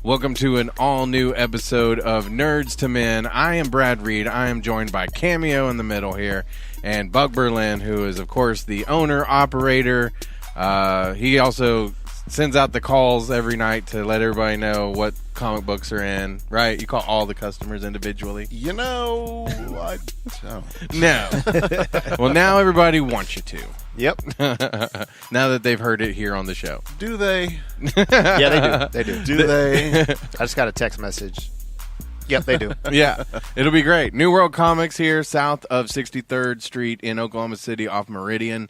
Welcome to an all-new episode of Nerds to Men. I am Brad Reed. I am joined by Cameo in the middle here, and Buck Berlin, who is, of course, the owner, operator. He also sends out the calls every night to let everybody know what comic books are in, right? You call all the customers individually? You know, I don't. No. Well, now everybody wants you to. Yep. Now that they've heard it here on the show. Do they? Yeah, they do. Do they? I just got a text message. Yep, they do. Yeah, it'll be great. New World Comics here, south of 63rd Street in Oklahoma City off Meridian.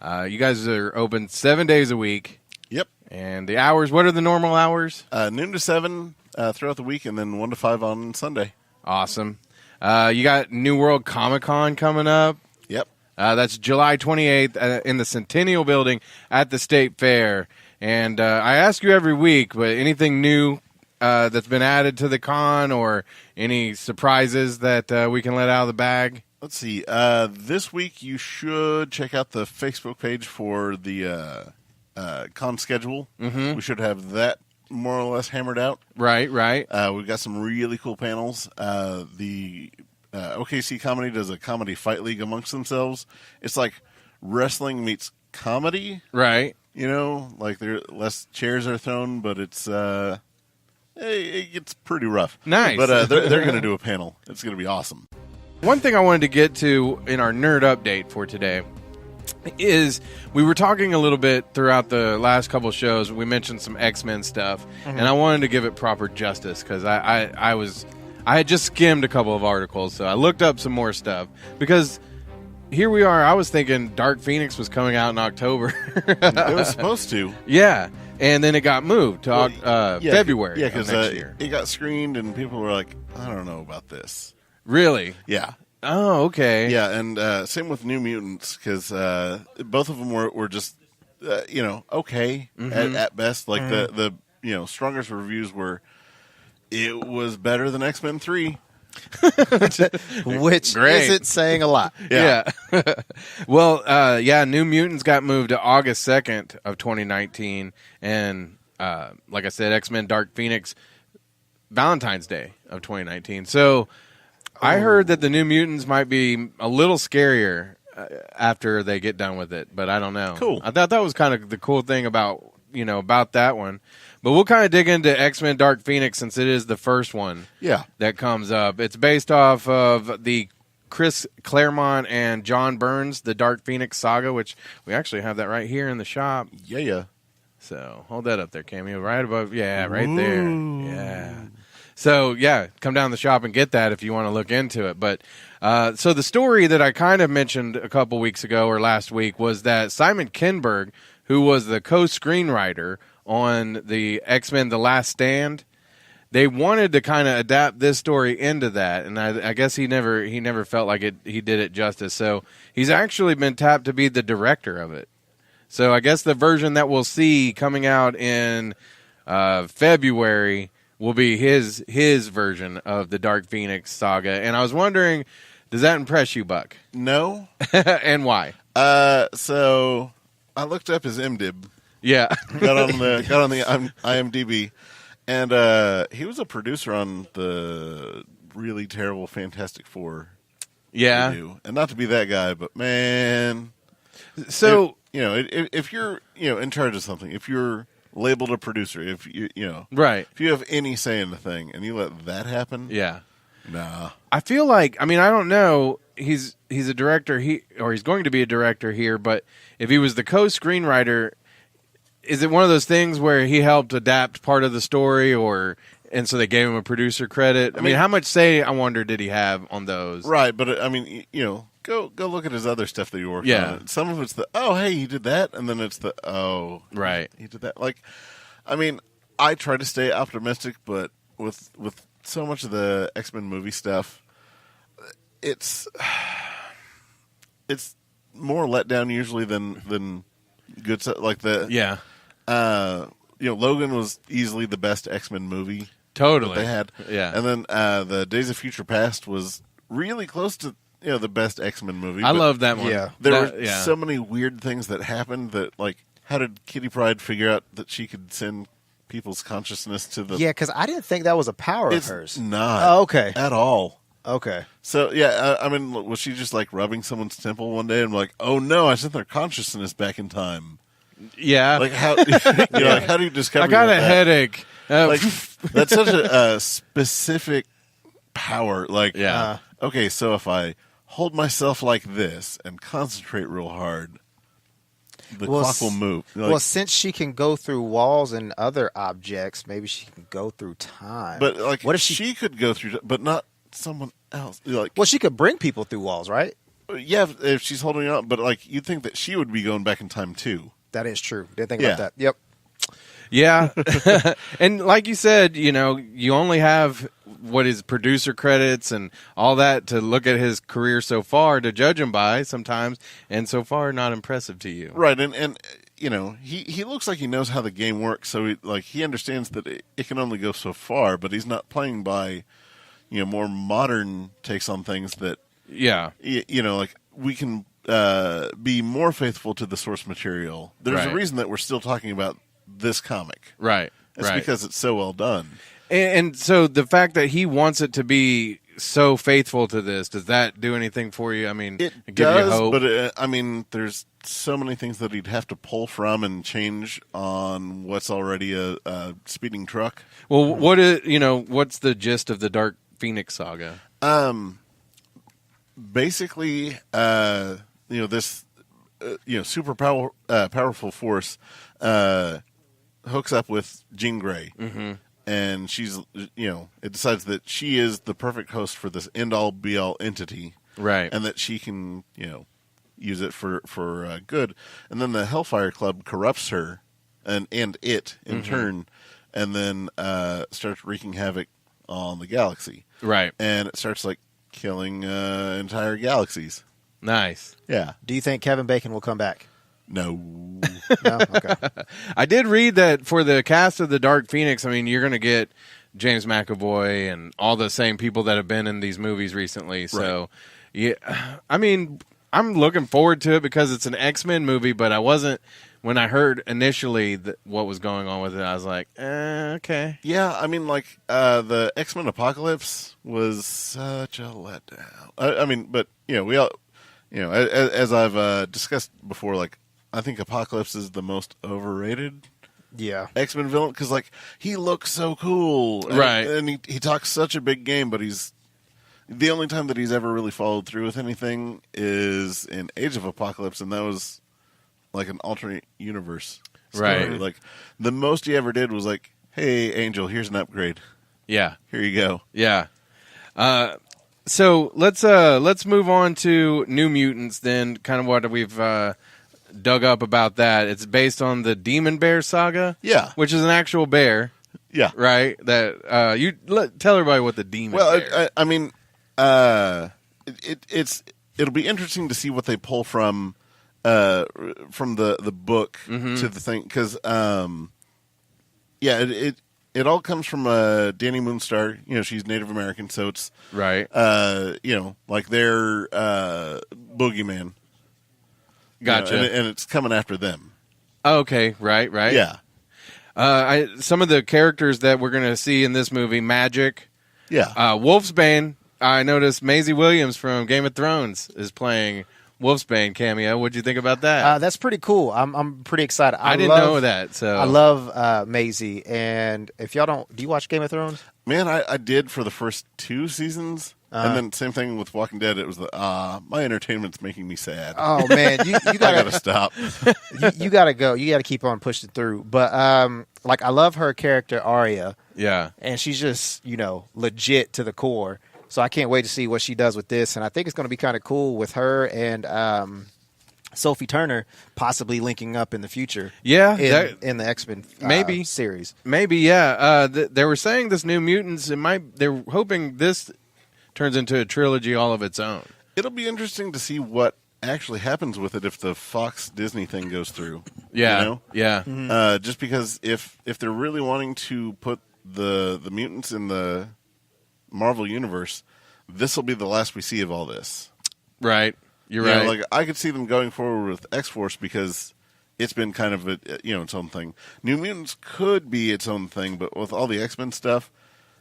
You guys are open 7 days a week. Yep. And the hours, what are the normal hours? Noon to 7 throughout the week, and then 1 to 5 on Sunday. Awesome. You got New World Comic Con coming up. Yep. That's July 28th in the Centennial Building at the State Fair. And I ask you every week, but anything new that's been added to the con or any surprises that we can let out of the bag? Let's see. This week you should check out the Facebook page for the con schedule. Mm-hmm. We should have that more or less hammered out. Right. We've got some really cool panels. The OKC Comedy does a comedy fight league amongst themselves. It's like wrestling meets comedy. Right. You know, like there less chairs are thrown, but it's it gets pretty rough. Nice. But they're going to do a panel. It's going to be awesome. One thing I wanted to get to in our nerd update for today is we were talking a little bit throughout the last couple of shows. We mentioned some X-Men stuff, and I wanted to give it proper justice because I had just skimmed a couple of articles, so I looked up some more stuff because here we are. I was thinking Dark Phoenix was coming out in October. It was supposed to. Yeah, and then it got moved to February. Yeah, because because it got screened, and people were like, "I don't know about this." Really? Yeah. Oh, okay. Yeah, and same with New Mutants, because both of them were just, okay at best. Like the strongest reviews were, it was better than X-Men 3. Which Great. isn't saying a lot. Yeah. Well, New Mutants got moved to August 2nd of 2019, and like I said, X-Men Dark Phoenix, Valentine's Day of 2019. So I heard that the New Mutants might be a little scarier after they get done with it, but I don't know. Cool. I thought that was kind of the cool thing about that one. But we'll kind of dig into X-Men Dark Phoenix since it is the first one that comes up. It's based off of the Chris Claremont and John Burns, the Dark Phoenix saga, which we actually have that right here in the shop. Yeah. So hold that up there, Cameo, right above. Yeah, right there. Yeah. So, come down the shop and get that if you want to look into it. But so the story that I kind of mentioned a couple weeks ago or last week was that Simon Kinberg, who was the co-screenwriter on the X-Men The Last Stand, they wanted to kind of adapt this story into that, and I guess he never felt like he did it justice. So he's actually been tapped to be the director of it. So I guess the version that we'll see coming out in February will be his version of the Dark Phoenix saga. And I was wondering, does that impress you, Buck? No. And why? So I looked up his MDib. Yeah. got on the IMDb, and he was a producer on the really terrible Fantastic Four. Yeah. Review. And not to be that guy, but man. So if you're in charge of something, if you're labeled a producer, if right, if you have any say in the thing and you let that happen, nah. I feel like, I don't know, he's a director, he's going to be a director here, but if he was the co-screenwriter, is it one of those things where he helped adapt part of the story, and so they gave him a producer credit? I mean, how much say, I wonder, did he have on those? Right, but go look at his other stuff that he worked on. Some of it's hey, he did that, and then it's right, he did that. Like, I try to stay optimistic, but with so much of the X-Men movie stuff, it's more letdown usually than good stuff. Like Logan was easily the best X-Men movie. Totally, that they had. Yeah, and then the Days of Future Past was really close to the best X-Men movie. I love that one. Yeah, there were so many weird things that happened that, like, how did Kitty Pryde figure out that she could send people's consciousness to the. Yeah, because I didn't think that was a power It's of hers. not. Oh, okay. At all. Okay. So yeah, I mean, was she just like rubbing someone's temple one day and like, oh no, I sent their consciousness back in time? Yeah. Like how? Like how do you discover? I got a that? headache. Like that's such a specific power. Like, Yeah. Okay, so if I hold myself like this and concentrate real hard, the clock will move. Like, well, since she can go through walls and other objects, maybe she can go through time. but like, what if she could go through, but not someone else? Like, Well, she could bring people through walls, right? yeah, if she's holding on, but like, you'd think that she would be going back in time too. That is true. Didn't think Yeah. about that. Yep. Yeah. And like you said, you only have what is producer credits and all that to look at his career so far to judge him by sometimes, and so far not impressive to you. Right, and he looks like he knows how the game works, so he understands that it can only go so far, but he's not playing by more modern takes on things that Yeah. like we can be more faithful to the source material. There's Right. a reason that we're still talking about this comic. Right. It's right. because it's so well done. And so the fact that he wants it to be so faithful to this, does that do anything for you? I mean, It give you does, hope? but I mean, there's so many things that he'd have to pull from and change on what's already a speeding truck. Well, what's the gist of the Dark Phoenix saga? Basically, this super powerful force hooks up with Jean Grey, and she's it decides that she is the perfect host for this end all be all entity, Right. and that she can use it for good. And then the Hellfire Club corrupts her and it in turn, and then starts wreaking havoc on the galaxy. Right. And it starts like killing entire galaxies. Nice. Yeah. Do you think Kevin Bacon will come back? No. No. Okay. I did read that for the cast of the Dark Phoenix, I mean, you're going to get James McAvoy and all the same people that have been in these movies recently. So, yeah, I mean, I'm looking forward to it because it's an X-Men movie, but I wasn't, when I heard initially what was going on with it, I was like, okay. Yeah, I mean, like, the X-Men Apocalypse was such a letdown. I mean, but, we all, as I've discussed before, like, I think Apocalypse is the most overrated Yeah. X-Men villain because, like, he looks so cool. Right. And he talks such a big game, but the only time that he's ever really followed through with anything is in Age of Apocalypse, and that was like an alternate universe story. Right. Like, the most he ever did was like, hey, Angel, here's an upgrade. Yeah. Here you go. Yeah. So let's move on to New Mutants then, kind of what we've dug up about that. It's based on the Demon Bear saga. Yeah. Which is an actual bear, Yeah. right? That tell everybody what the Demon Bear. Well, I mean, it'll be interesting to see what they pull from the book to the thing because it all comes from Danny Moonstar. She's Native American, so it's right. like their boogeyman. Gotcha. And it's coming after them. Okay, right. Yeah. Some of the characters that we're going to see in this movie, Magic, Yeah. Wolfsbane. I noticed Maisie Williams from Game of Thrones is playing Wolfsbane cameo. What'd you think about that? That's pretty cool. I'm pretty excited. I didn't know that. So I love Maisie. And if y'all do you watch Game of Thrones? Man, I did for the first 2 seasons. And then same thing with Walking Dead. It was my entertainment's making me sad. Oh man, you I gotta stop. you gotta go. You gotta keep on pushing through. But I love her character Arya, yeah. and she's just legit to the core. So I can't wait to see what she does with this, and I think it's going to be kind of cool with her and Sophie Turner possibly linking up in the future. Yeah, in the X-Men maybe series. Maybe, yeah. They were saying this New Mutants. They're hoping this turns into a trilogy all of its own. It'll be interesting to see what actually happens with it if the Fox Disney thing goes through. Yeah, yeah. Mm-hmm. Just because if they're really wanting to put the mutants in the Marvel universe, this will be the last we see of all this. Right. You're right. Like I could see them going forward with X-Force because it's been kind of its own thing. New Mutants could be its own thing, but with all the X-Men stuff,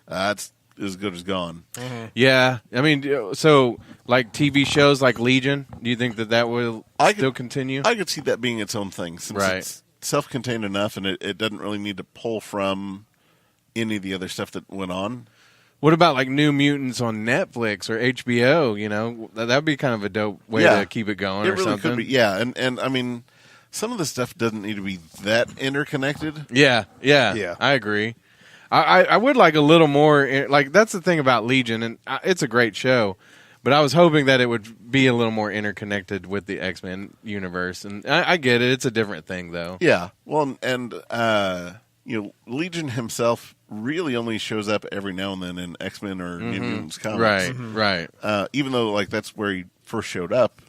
it's as good as gone. Mm-hmm. Yeah, I mean, so like TV shows like Legion, do you think that will still continue? I could see that being its own thing, since it's self-contained enough, and it doesn't really need to pull from any of the other stuff that went on. What about like New Mutants on Netflix or HBO? You know, that'd be kind of a dope way to keep it going. It really could be, yeah. And I mean, some of the stuff doesn't need to be that interconnected. Yeah. I agree. I would like a little more. Like that's the thing about Legion, and it's a great show. But I was hoping that it would be a little more interconnected with the X-Men universe, and I get it. It's a different thing, though. Yeah. Well, and Legion himself really only shows up every now and then in X-Men or New Mutants comics. Right. Even though like that's where he first showed up,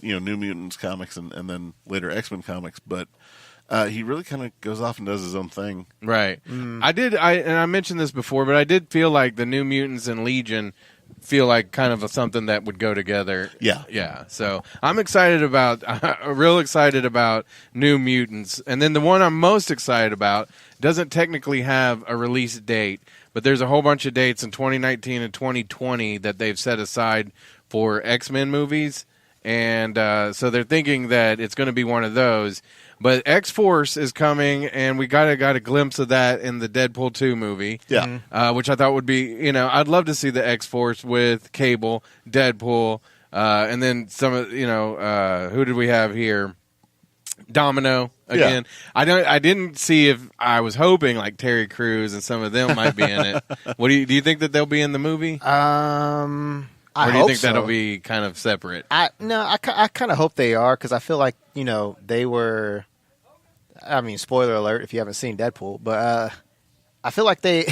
New Mutants comics and then later X-Men comics. But he really kind of goes off and does his own thing. Right. I mentioned this before, but I did feel like the New Mutants and Legion feel like kind of something that would go together. Yeah. So I'm real excited about New Mutants. And then the one I'm most excited about doesn't technically have a release date, but there's a whole bunch of dates in 2019 and 2020 that they've set aside for X-Men movies. And so they're thinking that it's going to be one of those. But X-Force is coming, and we got a glimpse of that in the Deadpool 2 movie. Yeah. Which I thought would be, I'd love to see the X-Force with Cable, Deadpool, and then some of, who did we have here? Domino again. Yeah. I didn't see if I was hoping like Terry Crews and some of them might be in it. What do you think that they'll be in the movie? Or do you think that'll be kind of separate? I kind of hope they are, because I feel like, they were, I mean, spoiler alert if you haven't seen Deadpool, but I feel like they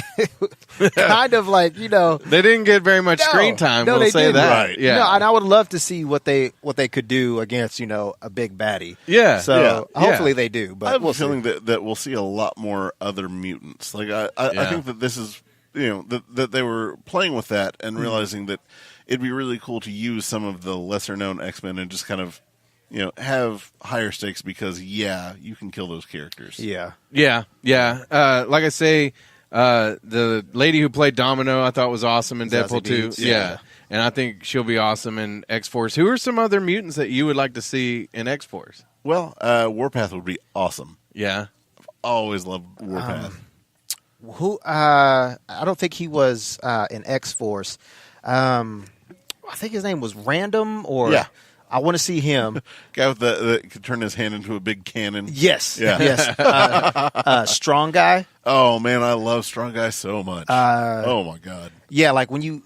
kind of like, They didn't get very much screen time, we'll say that. Right. Yeah. No, and I would love to see what they could do against, a big baddie. Yeah. So hopefully they do. But I have a feeling that we'll see a lot more other mutants. Like I think that this is, that they were playing with that and realizing that it'd be really cool to use some of the lesser known X-Men and just kind of, have higher stakes because, you can kill those characters. Yeah. Like I say, the lady who played Domino I thought was awesome in Deadpool 2. Yeah. And I think she'll be awesome in X-Force. Who are some other mutants that you would like to see in X-Force? Well, Warpath would be awesome. Yeah. I've always loved Warpath. I don't think he was in X-Force. I think his name was Random, or I want to see him. Guy with that could turn his hand into a big cannon. Yes. Yeah. Yes. Strong Guy. Oh man, I love Strong Guy so much. Oh my god. Yeah, like when you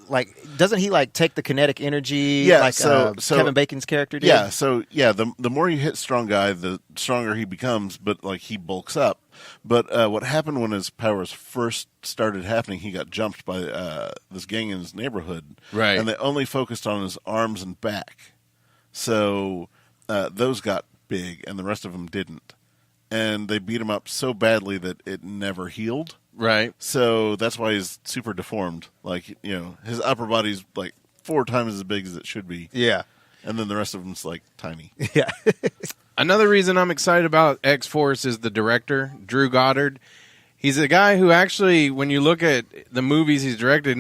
doesn't he take the kinetic energy? Yeah, like so Kevin Bacon's character did. Yeah, so the more you hit Strong Guy, the stronger he becomes, but like he bulks up. But what happened when his powers first started happening? He got jumped by this gang in his neighborhood, right? And they only focused on his arms and back, so those got big, and the rest of them didn't. And they beat him up so badly that it never healed. Right. So that's why he's super deformed. Like, his upper body's like 4 times as big as it should be. Yeah. And then the rest of them's like tiny. Yeah. Another reason I'm excited about X-Force is the director, Drew Goddard. He's a guy who actually, when you look at the movies he's directed,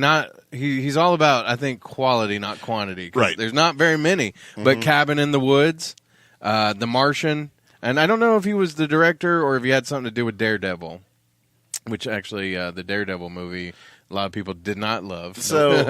he's all about, I think, quality, not quantity. Right. There's not very many. But Cabin in the Woods, The Martian, and I don't know if he was the director or if he had something to do with Daredevil, which actually the Daredevil movie a lot of people did not love. So,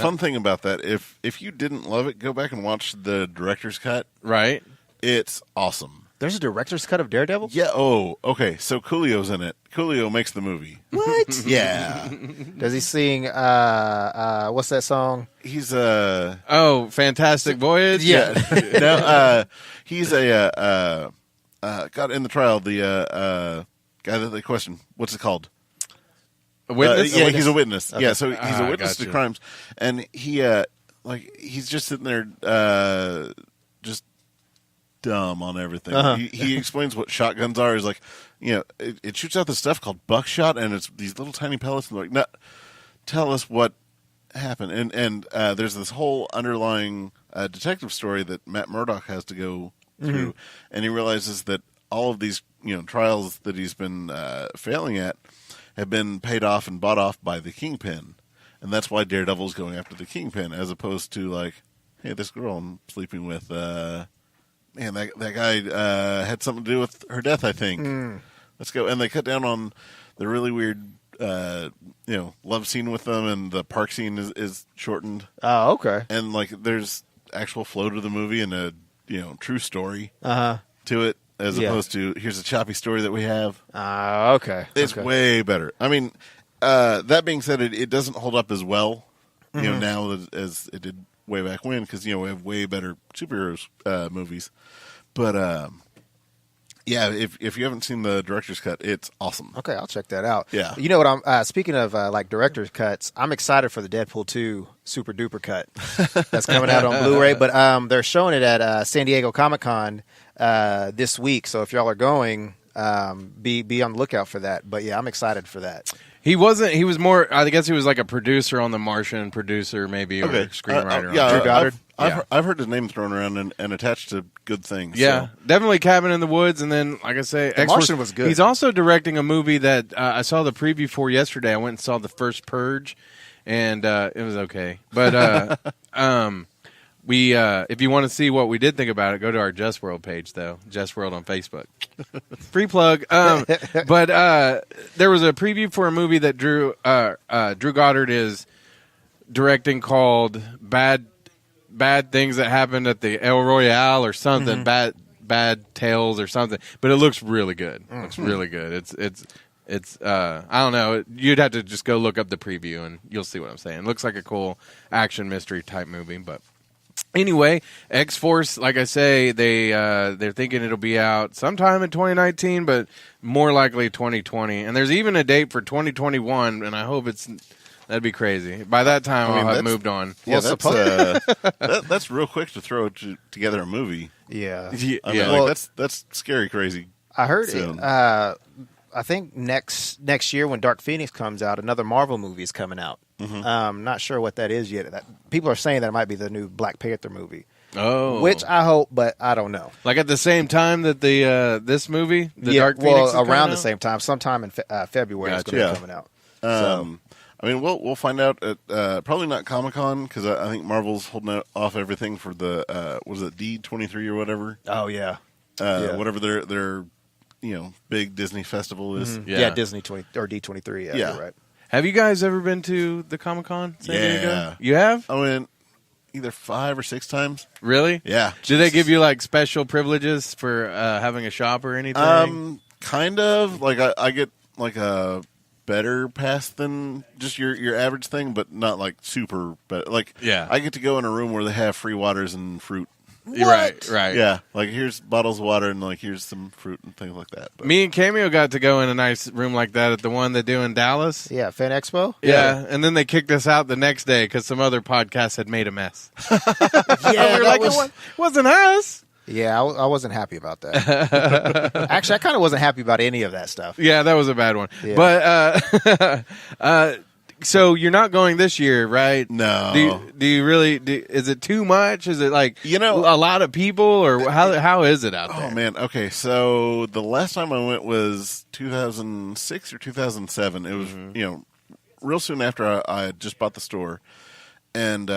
fun thing about that, if you didn't love it, go back and watch the director's cut. Right. It's awesome. There's a director's cut of Daredevil? Yeah. Oh, okay. So Coolio's in it. Coolio makes the movie. What? Yeah. Does he sing, what's that song? He's Fantastic Voyage? Yeah. No, he's got in the trial, the guy that they question. What's it called? A witness? Yeah, he's a witness. Okay. Yeah, so he's a witness to gotcha. crimes. And he, he's just sitting there, just dumb on everything. He explains what shotguns are. He's like, it shoots out this stuff called buckshot, and it's these little tiny pellets. And like, no, tell us what happened. And there's this whole underlying detective story that Matt Murdock has to go through, and he realizes that all of these trials that he's been failing at have been paid off and bought off by the Kingpin, and that's why Daredevil's going after the Kingpin as opposed to like, hey, this girl I'm sleeping with, man, that guy had something to do with her death, I think. Let's go. And they cut down on the really weird love scene with them, and the park scene is shortened. Oh, okay. And like there's actual flow to the movie and a true story Uh-huh. to it, as opposed to here's a choppy story that we have. Okay. It's way better. I mean, that being said, it doesn't hold up as well now as it did way back when, because we have way better superheroes movies. But yeah, if you haven't seen the director's cut, it's awesome. Okay, I'll check that out. Yeah. You know what? I'm speaking of like director's cuts. I'm excited for the Deadpool 2 Super Duper cut that's coming out on Blu-ray. But they're showing it at San Diego Comic-Con this week. So if y'all are going, be on the lookout for that. But yeah, I'm excited for that. He wasn't. He was more. I guess he was like a producer on The Martian, producer maybe, or screenwriter. Yeah, Drew Goddard. I've heard his name thrown around and attached to good things. Yeah, so. Definitely Cabin in the Woods, and then like I say, The Martian was good. He's also directing a movie that I saw the preview for yesterday. I went and saw the first Purge, and it was okay. But if you want to see what we did think about it, go to our Just World page, though. Just World on Facebook. Free plug. But there was a preview for a movie that Drew Goddard is directing called Bad Things That Happened at the El Royale or something. Bad Tales or something. But it looks really good. It looks really good. It's I don't know. You'd have to just go look up the preview and you'll see what I'm saying. It looks like a cool action mystery type movie, but anyway, X-Force, like I say, they're thinking it'll be out sometime in 2019, but more likely 2020. And there's even a date for 2021, and I hope that'd be crazy. By that time, I'll have moved on. Yeah, that's real quick to throw together a movie. Yeah. I mean, that's scary crazy. I heard it. I think next year when Dark Phoenix comes out, another Marvel movie is coming out. Not sure what that is yet. People are saying that it might be the new Black Panther movie. Oh, which I hope, but I don't know. Like at the same time that the this movie, Dark Phoenix, is around the out? same time, sometime in February, it's going to be coming out. I mean, we'll find out at probably not Comic-Con, because I think Marvel's holding off everything for the was it D23 or whatever. Oh yeah, whatever their big Disney festival is. Yeah, Disney D23. Yeah, you're right. Have you guys ever been to the Comic-Con? Yeah. You have? I went either 5 or 6 times. Really? Yeah. Do they give you like special privileges for having a shop or anything? Kind of. Like I get like a better pass than just your average thing, but not like super. But like, I get to go in a room where they have free waters and fruit. Right. Yeah, like here's bottles of water and like here's some fruit and things like that. But Me and Cameo got to go in a nice room like that at the one they do in Dallas. Yeah, Fan Expo. Yeah, and then they kicked us out the next day because some other podcast had made a mess. Yeah, we were like, it wasn't us. Yeah, I wasn't happy about that. Actually, I kind of wasn't happy about any of that stuff. Yeah, that was a bad one. Yeah. But so you're not going this year, right? No. Do you really? Is it too much? Is it like a lot of people, or how is it out there? Oh man, okay. So the last time I went was 2006 or 2007. It was real soon after I had just bought the store, and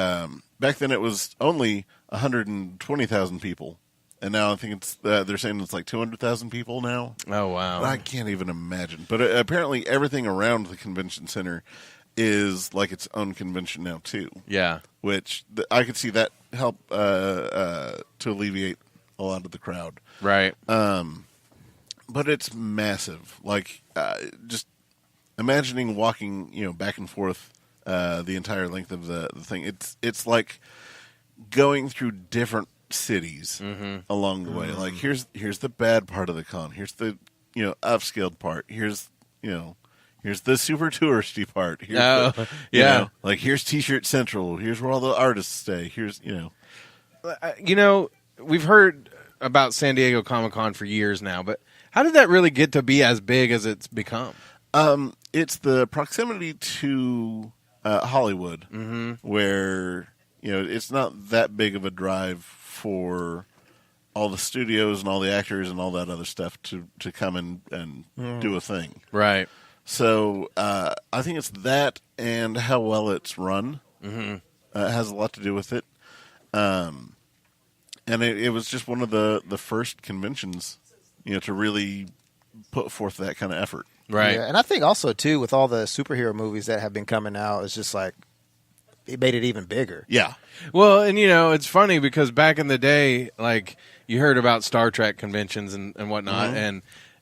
back then it was only 120,000 people. And now I think it's they're saying it's like 200,000 people now. Oh, wow. I can't even imagine. But apparently everything around the convention center is like its own convention now, too. Yeah. Which I could see that help to alleviate a lot of the crowd. Right. But it's massive. Like, just imagining walking, back and forth the entire length of the thing. It's like going through different cities along the way. Like here's the bad part of the con. Here's the upscaled part. Here's the super touristy part. Here's like here's T-shirt Central. Here's where all the artists stay. Here's we've heard about San Diego Comic-Con for years now, but how did that really get to be as big as it's become? It's the proximity to Hollywood, where it's not that big of a drive for all the studios and all the actors and all that other stuff to come and do a thing. Right. So I think it's that and how well it's run has a lot to do with it. And it was just one of the first conventions, to really put forth that kind of effort. Right. Yeah, and I think also, too, with all the superhero movies that have been coming out, it's just like, it made it even bigger. Yeah. Well, and it's funny because back in the day, like you heard about Star Trek conventions and whatnot,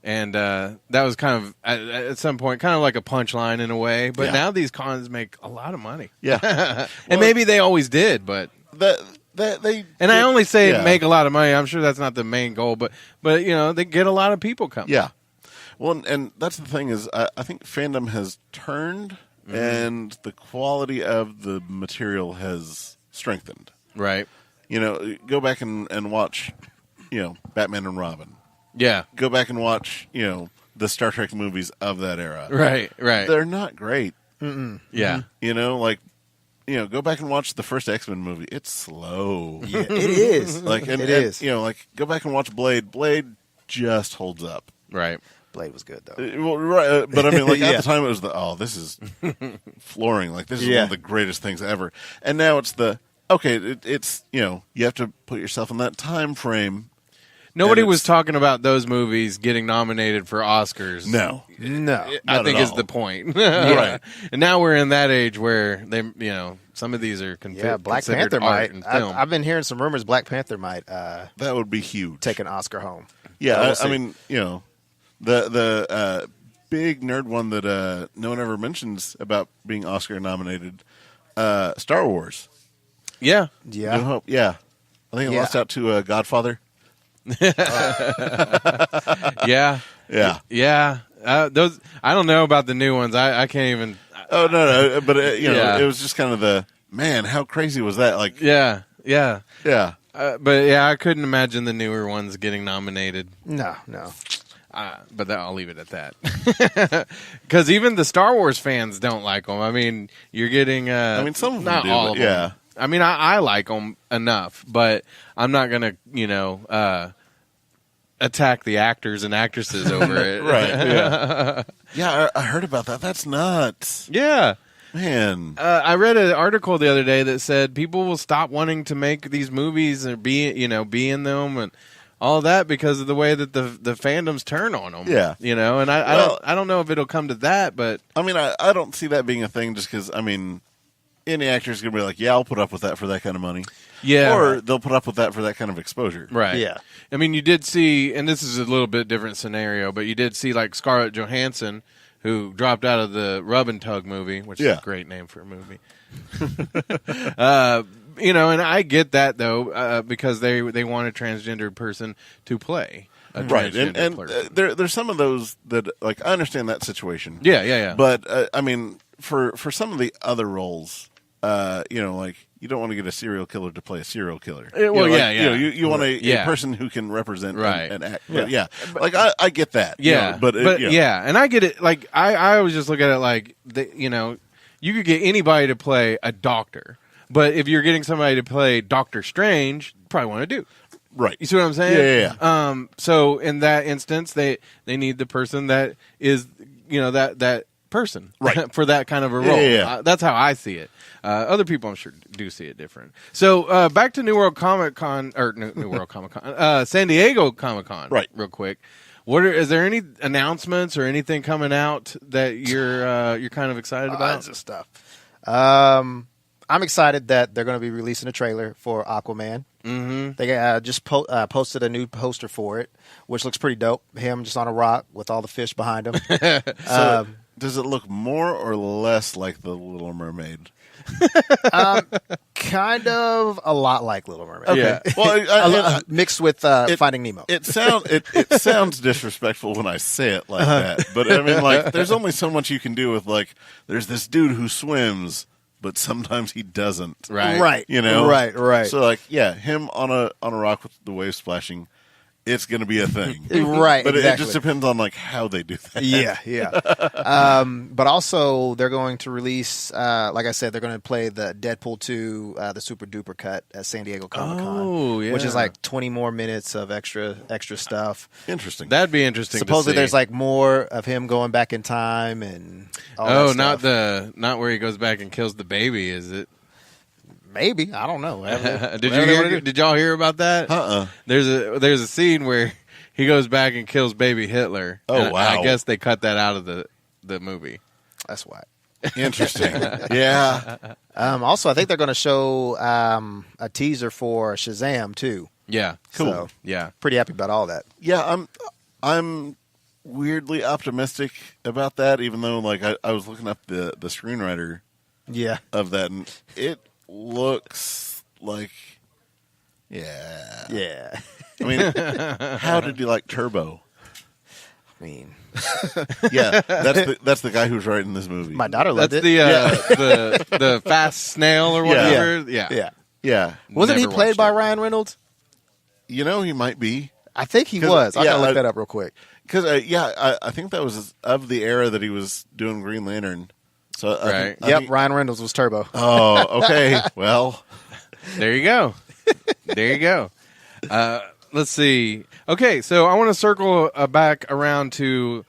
and that was kind of at some point kind of like a punchline in a way. But now these cons make a lot of money. Yeah. And maybe they always did, but I only say make a lot of money. I'm sure that's not the main goal, but they get a lot of people coming. Yeah. Well, and that's the thing is, I think fandom has turned, and the quality of the material has strengthened. Right. Go back and watch, Batman and Robin. Yeah. Go back and watch, the Star Trek movies of that era. Right. They're not great. Yeah. Go back and watch the first X-Men movie. It's slow. Yeah, it is. It is. Go back and watch Blade. Blade just holds up. Right. Blade was good, though. Well, right, but I mean, at the time it was this is flooring. Like, this is one of the greatest things ever. And now it's it's, you have to put yourself in that time frame. Nobody was talking about those movies getting nominated for Oscars. No. I think is the point. Right. And now we're in that age where they, some of these are Black considered Panther art might. and film. I've been hearing some rumors Black Panther might that would be huge. take an Oscar home. Yeah, I mean, the big nerd one that no one ever mentions about being Oscar nominated, Star Wars. Yeah. Yeah. New Hope. Yeah. I think it lost out to Godfather. Yeah. Yeah. Yeah. Those I don't know about the new ones. I can't even. Oh no! But it was just kind of the man. How crazy was that? Like, yeah. But I couldn't imagine the newer ones getting nominated. No. But I'll leave it at that. Because even the Star Wars fans don't like them. I mean, you're getting. Some of them not do, all but of them. yeah. I mean, I like them enough, but I'm not gonna, attack the actors and actresses over it. Right. Yeah. Yeah, I heard about that. That's nuts. Yeah. Man. I read an article the other day that said people will stop wanting to make these movies or be in them and all that because of the way that the fandoms turn on them. Yeah. And I don't know if it'll come to that, but I mean, I don't see that being a thing just because, I mean, any actor's going to be like, yeah, I'll put up with that for that kind of money. yeah. Or they'll put up with that for that kind of exposure. Right. Yeah. I mean, you did see, and this is a little bit different scenario, but you did see like Scarlett Johansson, who dropped out of the Rub and Tug movie, which is a great name for a movie. And I get that though, because they want a transgender person to play a Right, transgender person. there's some of those that like I understand that situation. Yeah. But I mean, for some of the other roles, like you don't want to get a serial killer to play a serial killer. You want a person who can represent and act. But like I get that. Yeah, and I get it. Like I always just look at it like you could get anybody to play a doctor, but if you're getting somebody to play Doctor Strange, you probably want to do. Right. You see what I'm saying? Yeah. So in that instance, they need the person that is that person right for that kind of a role. Yeah. That's how I see it. Other people, I'm sure, do see it different. So back to New World Comic Con or New World Comic Con, San Diego Comic Con. Right. Real quick, is there any announcements or anything coming out that you're kind of excited about? Lots of stuff. I'm excited that they're going to be releasing a trailer for Aquaman. Mm-hmm. They just posted a new poster for it, which looks pretty dope. Him just on a rock with all the fish behind him. So does it look more or less like the Little Mermaid? Kind of a lot like Little Mermaid. Okay. Yeah. Well, mixed with Finding Nemo. It sounds disrespectful when I say it like that, but I mean, like, there's only so much you can do with like. There's this dude who swims, but sometimes he doesn't. Right. Right. You know. Right. So like, yeah, him on a rock with the waves splashing. it's going to be a thing. Right, But exactly. it just depends on like how they do that. Yeah. But also, they're going to release, like I said, they're going to play the Deadpool 2, the Super Duper cut at San Diego Comic Con, Oh, yeah. which is like 20 more minutes of extra stuff. Interesting. That'd be interesting. Supposedly, to see. there's like more of him going back in time and all Oh, that stuff. not where he goes back and kills the baby, is it? Maybe, I don't know. Did y'all hear about that? There's a scene where he goes back and kills baby Hitler. Oh, and wow. I guess they cut that out of the movie. That's why. Interesting. Yeah. Also, I think they're going to show a teaser for Shazam too. Yeah. Cool. So, Yeah. pretty happy about all that. Yeah, I'm weirdly optimistic about that, even though like I was looking up the screenwriter Yeah. of that, and it looks like, yeah. Yeah. I mean, how did you like Turbo? I mean, Yeah, that's the guy who's writing this movie. my daughter loved That's it. the fast snail or whatever. Yeah. Yeah. Yeah, Wasn't he Never played watched by it. Ryan Reynolds? you know he might be I think he 'Cause, was. I yeah, gotta look that up real quick. because I think that was of the era that he was doing Green Lantern. So Right. Yep, Ryan Reynolds was Turbo. Oh, okay. Well, There you go. There you go. Let's see. Okay, so I want to circle back around to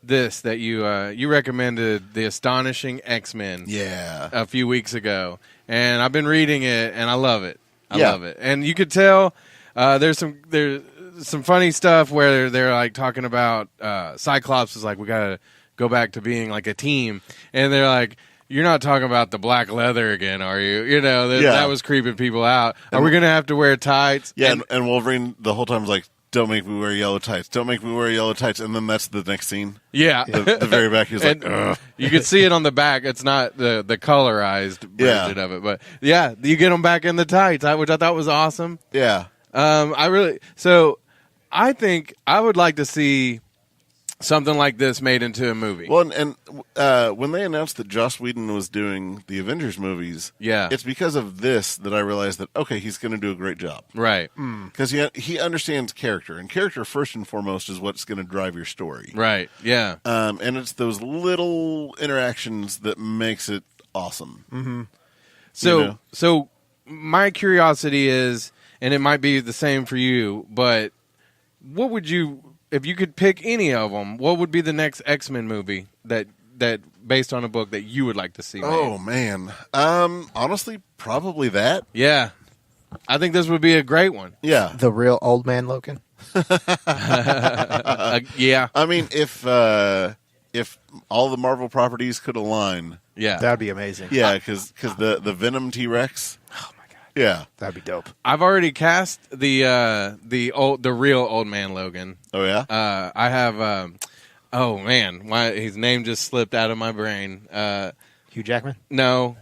this that you recommended, The Astonishing X-Men, yeah. a few weeks ago, and I've been reading it, and I love it. I Yeah. love it, and you could tell there's some funny stuff where they're like talking about Cyclops is like, we gotta go back to being like a team, and they're like, you're not talking about the black leather again, are you? You know, that was creeping people out. Are we gonna have to wear tights? Yeah, and Wolverine the whole time was like, "Don't make me wear yellow tights. Don't make me wear yellow tights." And then that's the next scene. Yeah. The very back, he was like, And "Ugh." you can see it on the back. It's not the colorized version of it, but yeah, you get them back in the tights, which I thought was awesome. Yeah. I think I would like to see something like this made into a movie. Well, and when they announced that Joss Whedon was doing the Avengers movies, Yeah. it's because of this that I realized that okay, he's going to do a great job Right. because he understands character, and character first and foremost is what's going to drive your story. Right. Yeah. And it's those little interactions that makes it awesome. So, You know? so my curiosity is, and it might be the same for you, but what would you, if you could pick any of them, what would be the next X-Men movie that based on a book that you would like to see made? Oh man, honestly, probably that. Yeah. I think this would be a great one. Yeah. The real old man Logan. Yeah. I mean, if all the Marvel properties could align, Yeah. That'd be amazing. yeah, because the Venom T-Rex, Oh my god. yeah, That'd be dope. I've already cast the real old man Logan. oh yeah, I have oh man, his name just slipped out of my brain. Hugh Jackman? No.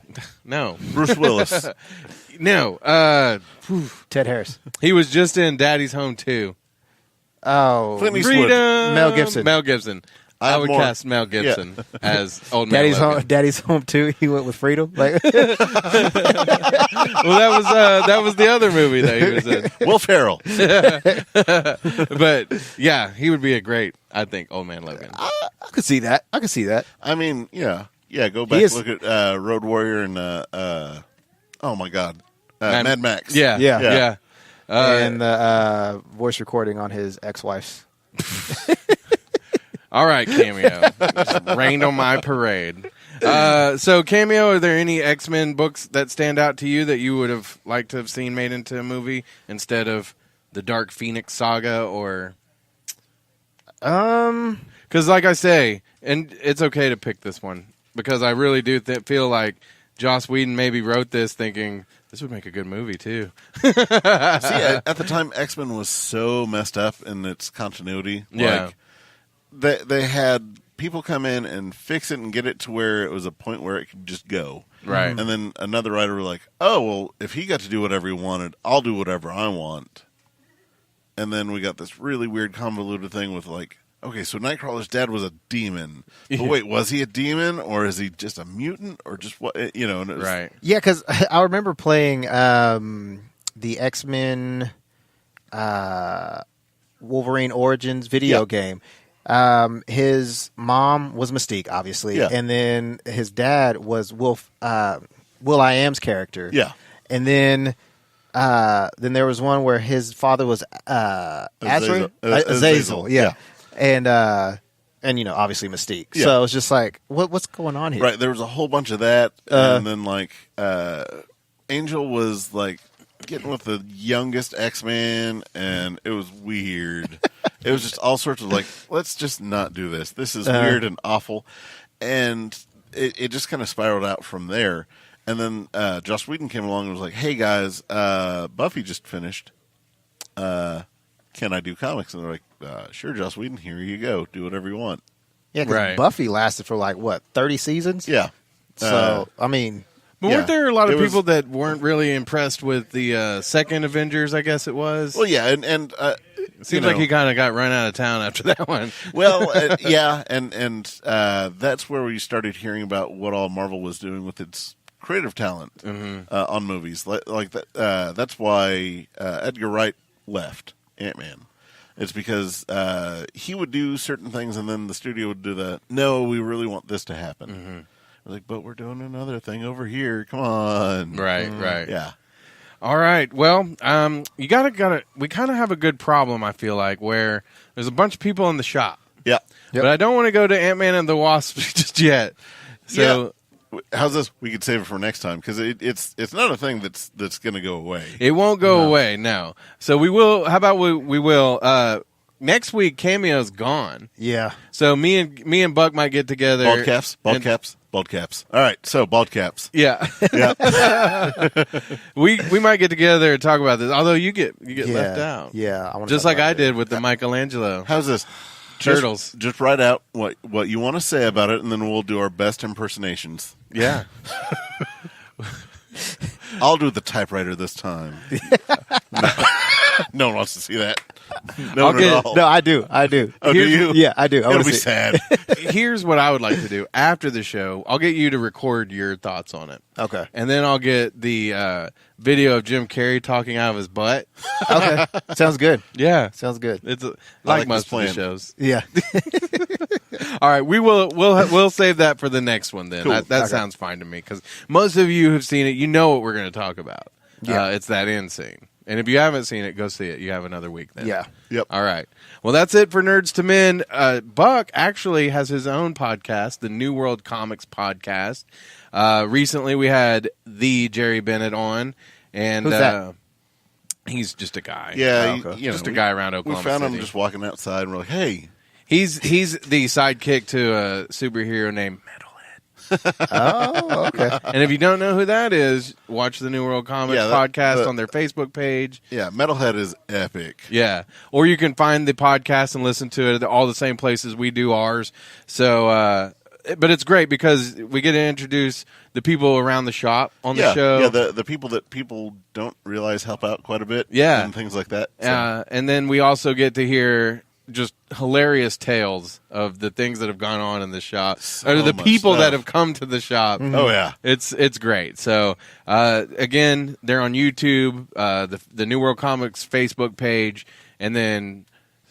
Bruce Willis. No. Ted Harris. He was just in Daddy's Home 2. Oh. Clint Eastwood. Freedom. Mel Gibson. Mel Gibson. I I have would more. cast Mel Gibson as old man Daddy's Logan. home. Daddy's home too. He went with Freedom. Like, Well, that was the other movie that he was in. Will Ferrell. But yeah, he would be a great, I think, old man Logan. I could see that. I could see that. I mean, yeah. Go back, is- look at Road Warrior and oh my God, Mad Max. Yeah, Yeah. yeah. And the voice recording on his ex-wife's. All right, Cameo. Just rained on my parade. So, Cameo, are there any X-Men books that stand out to you that you would have liked to have seen made into a movie instead of the Dark Phoenix saga? Or because, like I say, and it's okay to pick this one because I really do feel like Joss Whedon maybe wrote this thinking this would make a good movie too. See, at the time, X-Men was so messed up in its continuity. Yeah. Like, they had people come in and fix it and get it to where it was a point where it could just go. Right. And then another writer was like, oh, well, if he got to do whatever he wanted, I'll do whatever I want. And then we got this really weird convoluted thing with like, okay, so Nightcrawler's dad was a demon. But wait, was he a demon or is he just a mutant or just what, you know? And it was, Right. Yeah, because I remember playing the X-Men. Wolverine Origins video Yeah. game. His mom was Mystique, obviously, Yeah. and then his dad was Will.i.am's character. Yeah. And then there was one where his father was Azazel. Azazel, yeah. Yeah. And obviously Mystique. Yeah. So it's just like, what's going on here? Right. There was a whole bunch of that, and then like Angel was like getting with the youngest X-Man, and it was weird. It was just all sorts of like, let's just not do this. This is weird and awful, and it just kind of spiraled out from there. And then Joss Whedon came along and was like, "Hey guys, Buffy just finished. Can I do comics?" And they're like, "Sure, Joss Whedon. Here you go. Do whatever you want." Yeah, because Right. Buffy lasted for like, 30 seasons? Yeah. So, I mean, But Yeah. weren't there a lot of It was- people that weren't really impressed with the second Avengers, I guess it was? Well, yeah, and it seems like he kind of got run out of town after that one. Well, yeah, and that's where we started hearing about what all Marvel was doing with its creative talent on movies. Like that. That's why Edgar Wright left Ant-Man. It's because he would do certain things, and then the studio would do no, we really want this to happen. Like, but we're doing another thing over here. Come on. Right, right. Yeah. All right. Well, you gotta. We kind of have a good problem, I feel like, where there's a bunch of people in the shop, Yeah. Yep. but I don't want to go to Ant-Man and the Wasp just yet. So How's this? We could save it for next time because it's not a thing that's going to go away. it won't go away. No. So we will. How about we will? Next week, Cameo's gone. yeah. So me and Buck might get together. Bald caps. Bald and- caps. Bald caps. All right. So bald caps. Yeah. Yeah. we might get together and talk about this. Although you get left out. Yeah. I wanna Just talk like about I it. did with the Michelangelo How's this? turtles. Just write out what you want to say about it, and then we'll do our best impersonations. Yeah. I'll do the typewriter this time. No one wants to see that. No one at all. No, I do. I do. Oh, do you? Yeah, I do. I It'll wanna be see- sad. Here's what I would like to do after the show. I'll get you to record your thoughts on it. Okay. And then I'll get the video of Jim Carrey talking out of his butt. Okay. Sounds good. Yeah. Sounds good. It's like like most this of the plan. shows. Yeah. All right, we'll save that for the next one then. Cool. That Okay. sounds fine to me because most of you who've seen it, you know what we're going to talk about. Yeah. It's that end scene. And if you haven't seen it, go see it. You have another week then. Yeah. Yep. All right. Well, that's it for Nerds to Men. Buck actually has his own podcast, the New World Comics Podcast. Recently, we had the Jerry Bennett on, and Who's that? he's just a guy. Yeah, okay. Just a guy around We Oklahoma found City. him just walking outside, and we're like, "Hey, He's the sidekick to a superhero named Metalhead. Oh, okay. And if you don't know who that is, watch the New World Comics Yeah, Podcast on their Facebook page. yeah, Metalhead is epic." Yeah. Or you can find the podcast and listen to it at all the same places we do ours. So, but it's great because we get to introduce the people around the shop on the show. Yeah, the people that people don't realize help out quite a bit. Yeah. And things like that. So, And then we also get to hear just hilarious tales of the things that have gone on in the shop, or the much people that stuff. have come to the shop. oh, yeah. It's great. So again, they're on YouTube, the New World Comics Facebook page, and then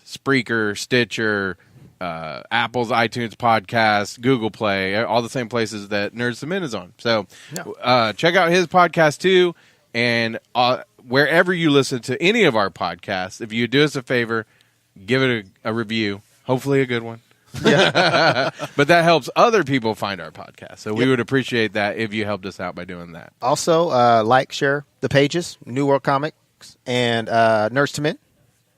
Spreaker, Stitcher, Apple's iTunes podcast, Google Play, all the same places that Nerds to Men is on. So check out his podcast too, and wherever you listen to any of our podcasts, if you do us a favor, give it a review, hopefully a good one. But that helps other people find our podcast. So we would appreciate that if you helped us out by doing that. Also, like, share the pages, New World Comics and Nerds to Men.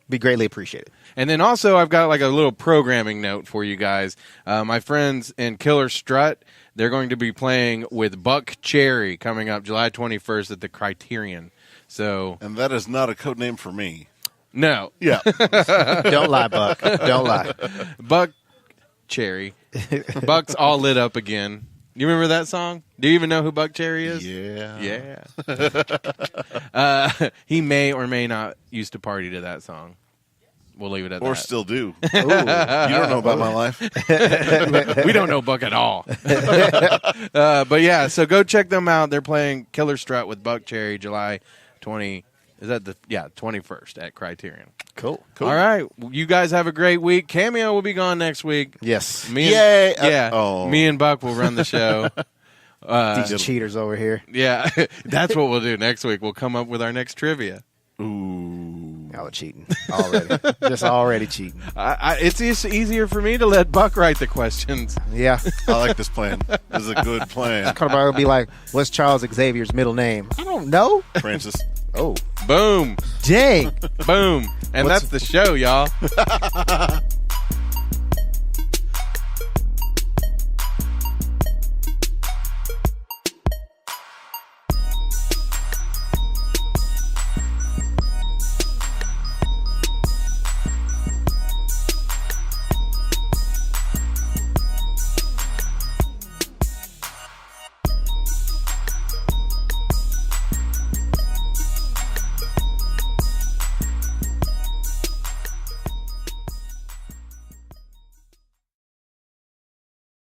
Be greatly appreciated. And then also I've got like a little programming note for you guys. My friends in Killer Strut, they're going to be playing with Buck Cherry coming up July 21st at the Criterion. So, And that is not a code name for me. no. Yeah. Don't lie, Buck. Don't lie. Buck Cherry. Buck's all lit up again. You remember that song? Do you even know who Buck Cherry is? Yeah. Yeah. He may or may not used to party to that song. We'll leave it at Or that. still do. Ooh. You don't know about my life. We don't know Buck at all. But yeah, so go check them out. They're playing Killer Strut with Buck Cherry July 20. Is that the 21st at Criterion? Cool. Cool. All right, you guys have a great week. Cameo will be gone next week. Yes. Me and, Yay! Me and Buck will run the show. These cheaters over here. Yeah, that's what we'll do next week. We'll come up with our next trivia. Ooh. Y'all are cheating already. Just already cheating. It's just easier for me to let Buck write the questions. Yeah. I like this plan. This is a good plan. Carter will be like, what's Charles Xavier's middle name? I don't know. Francis. Oh. Boom. Dang. Boom. And that's the show, y'all.